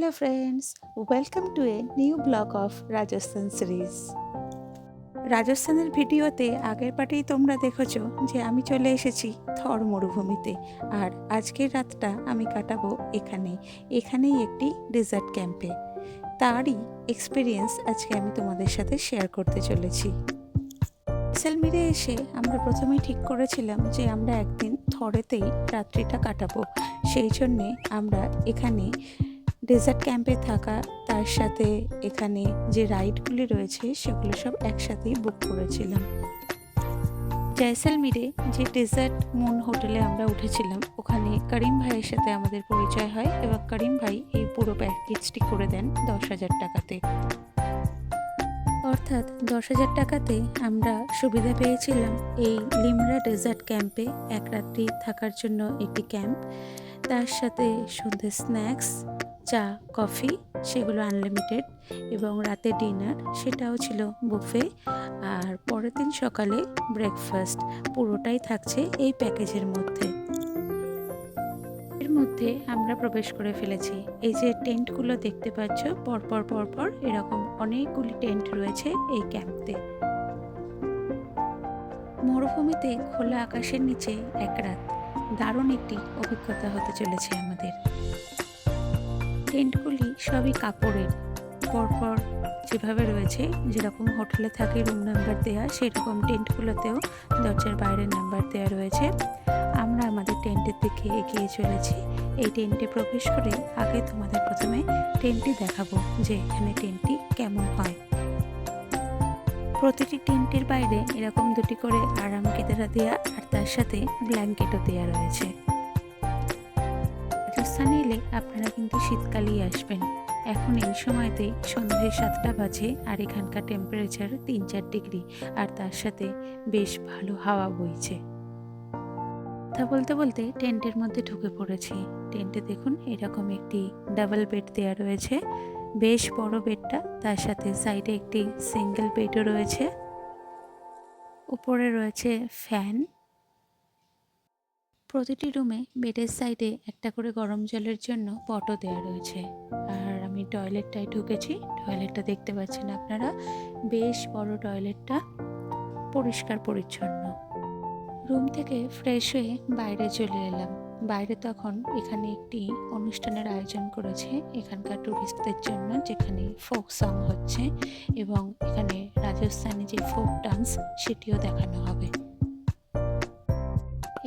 Hello friends, welcome to a new blog of Rajasthan series. রাজস্থানের ভিডিওতে আগের পার্টেই তোমরা দেখেছো যে আমি চলে এসেছি থর মরুভূমিতে, আর আজকের রাতটা আমি কাটাবো এখানেই একটি ডেজার্ট ক্যাম্পে। তারই এক্সপিরিয়েন্স আজকে আমি তোমাদের সাথে শেয়ার করতে চলেছি। জেসলমেরে এসে আমরা প্রথমেই ঠিক করেছিলাম যে আমরা একদিন থরেতেই রাত্রিটা কাটাবো। সেই জন্যে আমরা এখানে ডেজার্ট ক্যাম্পে থাকা, তার সাথে এখানে যে রাইডগুলি রয়েছে সেগুলো সব একসাথেই বুক করেছিলাম। জয়সলমীরে যে ডেজার্ট মুন হোটেলে আমরা উঠেছিলাম, ওখানে করিম ভাইয়ের সাথে আমাদের পরিচয় হয় এবং করিম ভাই এই পুরো প্যাকেজটি করে দেন 10,000 টাকাতে। অর্থাৎ 10,000 টাকাতে আমরা সুবিধা পেয়েছিলাম এই লিমরা ডেজার্ট ক্যাম্পে এক রাত্রি থাকার জন্য একটি ক্যাম্প, তার সাথে সন্ধ্যে স্ন্যাক্স, চা, কফি সেগুলো আনলিমিটেড, এবং রাতে ডিনার সেটাও ছিল বুফে, আর পরের দিন সকালে ব্রেকফাস্ট। পুরোটাই থাকছে এই প্যাকেজের মধ্যে। এর মধ্যে আমরা প্রবেশ করে ফেলেছি। এই যে টেন্টগুলো দেখতে পাচ্ছ পরপর এরকম অনেকগুলি টেন্ট রয়েছে এই ক্যাম্পতে। মরুভূমিতে খোলা আকাশের নিচে এক রাত, দারুণ একটি অভিজ্ঞতা হতে চলেছে আমাদের। টেন্টগুলি সবই কাপড়ের, পরপর যেভাবে রয়েছে, যেরকম হোটেলে থাকে রুম নাম্বার দেওয়া, সেরকম টেন্টগুলোতেও দরজার বাইরের নাম্বার দেওয়া রয়েছে। আমরা আমাদের টেন্টের দিকে এগিয়ে চলেছি। এই টেন্টে প্রবেশ করে আগে তোমাদের প্রথমে টেন্টটি দেখাবো যে এখানে টেন্টটি কেমন হয়। প্রতিটি টেন্টের বাইরে এরকম দুটি করে আরাম কেদারা দেওয়া, আর তার সাথে ব্ল্যাঙ্কেটও দেওয়া রয়েছে। রাজস্থানে এলে আপনারা কিন্তু শীতকালেই আসবেন। এখন এই সময়তে সন্ধ্যে 7টা বাজে, আর এখানকার টেম্পারেচার 3-4 ডিগ্রি, আর তার সাথে বেশ ভালো হাওয়া বইছে। কথা বলতে বলতে টেন্টের মধ্যে ঢুকে পড়েছি। টেন্টে দেখুন এরকম একটি ডাবল বেড দেওয়া রয়েছে, বেশ বড় বেডটা, তার সাথে সাইডে একটি সিঙ্গেল বেডও রয়েছে। উপরে রয়েছে ফ্যান। প্রতিটি রুমে বেডের সাইডে একটা করে গরম জলের জন্য পটও দেওয়া রয়েছে। আর আমি টয়লেটটায় ঢুকেছি। টয়লেটটা দেখতে পাচ্ছেন আপনারা, বেশ বড় টয়লেটটা, পরিষ্কার পরিচ্ছন্ন। রুম থেকে ফ্রেশ হয়ে বাইরে চলে এলাম। বাইরে তখন এখানে একটি অনুষ্ঠানের আয়োজন করেছে এখানকার টুরিস্টদের জন্য, যেখানে ফোক সং হচ্ছে এবং এখানে রাজস্থানি যে ফোক ডান্স সেটিও দেখানো হবে।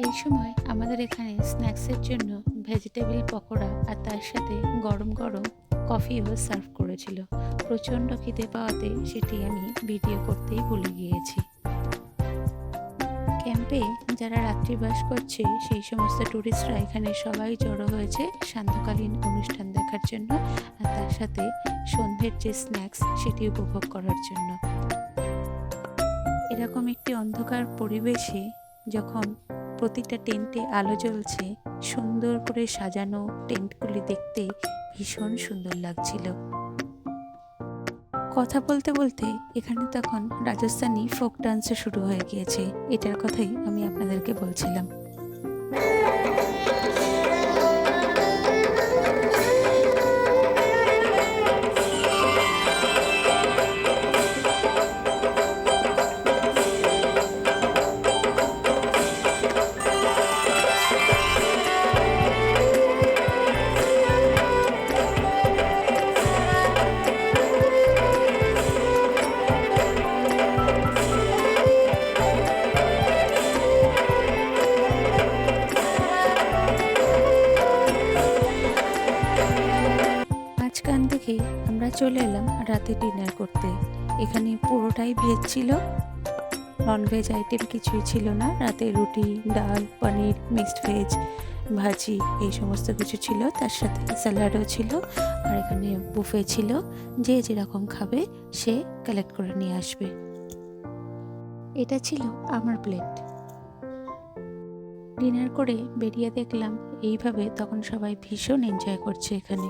এই সময় আমাদের এখানে স্ন্যাক্সের জন্য ভেজিটেবল পকোড়া আর তার সাথে গরম গরম কফিও সার্ভ করেছিল। প্রচণ্ড খিদে পাওয়াতে সেটি আমি ভিডিও করতেই ভুলে গিয়েছি। ক্যাম্পে যারা রাত্রিবাস করছে সেই সমস্ত ট্যুরিস্টরা এখানে সবাই জড়ো হয়েছে সান্ধ্যকালীন অনুষ্ঠান দেখার জন্য, আর তার সাথে সন্ধ্যের যে স্ন্যাক্স সেটি উপভোগ করার জন্য। এরকম একটি অন্ধকার পরিবেশে যখন প্রতিটা টেন্টে আলো জ্বলছে, সুন্দর করে সাজানো টেন্টগুলি দেখতে ভীষণ সুন্দর লাগছিল। কথা বলতে বলতে এখানে তখন রাজস্থানি ফোক ডান্সও শুরু হয়ে গিয়েছে। এটার কথাই আমি আপনাদেরকে বলছিলাম। মাঝখান থেকে আমরা চলে এলাম রাতে ডিনার করতে। এখানে পুরোটাই ভেজ ছিল, ননভেজ আইটেম কিছুই ছিল না। রাতে রুটি, ডাল, পনির, মিক্সড ভেজ, ভাজি এই সমস্ত কিছু ছিল, তার সাথে স্যালাডও ছিল, আর এখানে বুফে ছিল। যে যেরকম খাবে সে কালেক্ট করে নিয়ে আসবে। এটা ছিল আমার প্লেট। ডিনার করে বেরিয়ে দেখলাম এইভাবে তখন সবাই ভীষণ এনজয় করছে এখানে।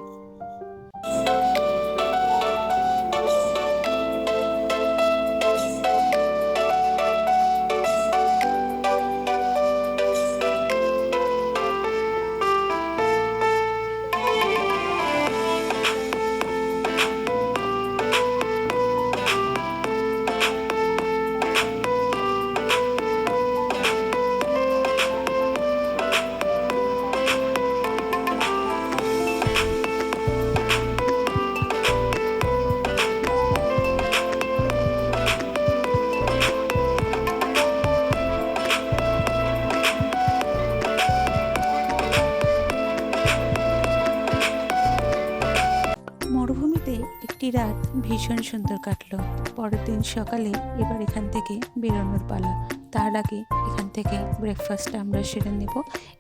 একটি রাত ভীষণ সুন্দর কাটলো। পরের দিন সকালে এবার এখান থেকে বেরোনোর পালা। তার আগে এখান থেকে ব্রেকফাস্টটা আমরা সেরে নেব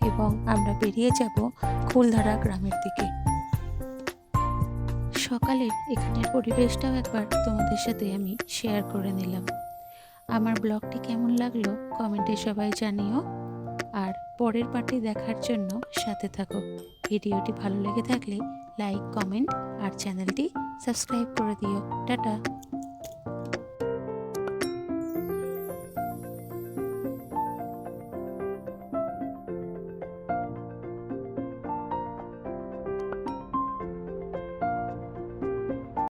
এবং আমরা বেরিয়ে যাব কুলধারা গ্রামের দিকে। সকালের এখানের পরিবেশটাও একবার তোমাদের সাথে আমি শেয়ার করে নিলাম। আমার ব্লগটি কেমন লাগলো কমেন্টে সবাই জানিও, আর পরের পার্টি দেখার জন্য সাথে থাকো। ভিডিওটি ভালো লেগে থাকলে লাইক, কমেন্ট আর চ্যানেলটি সাবস্ক্রাইব করে দিও। টাটা।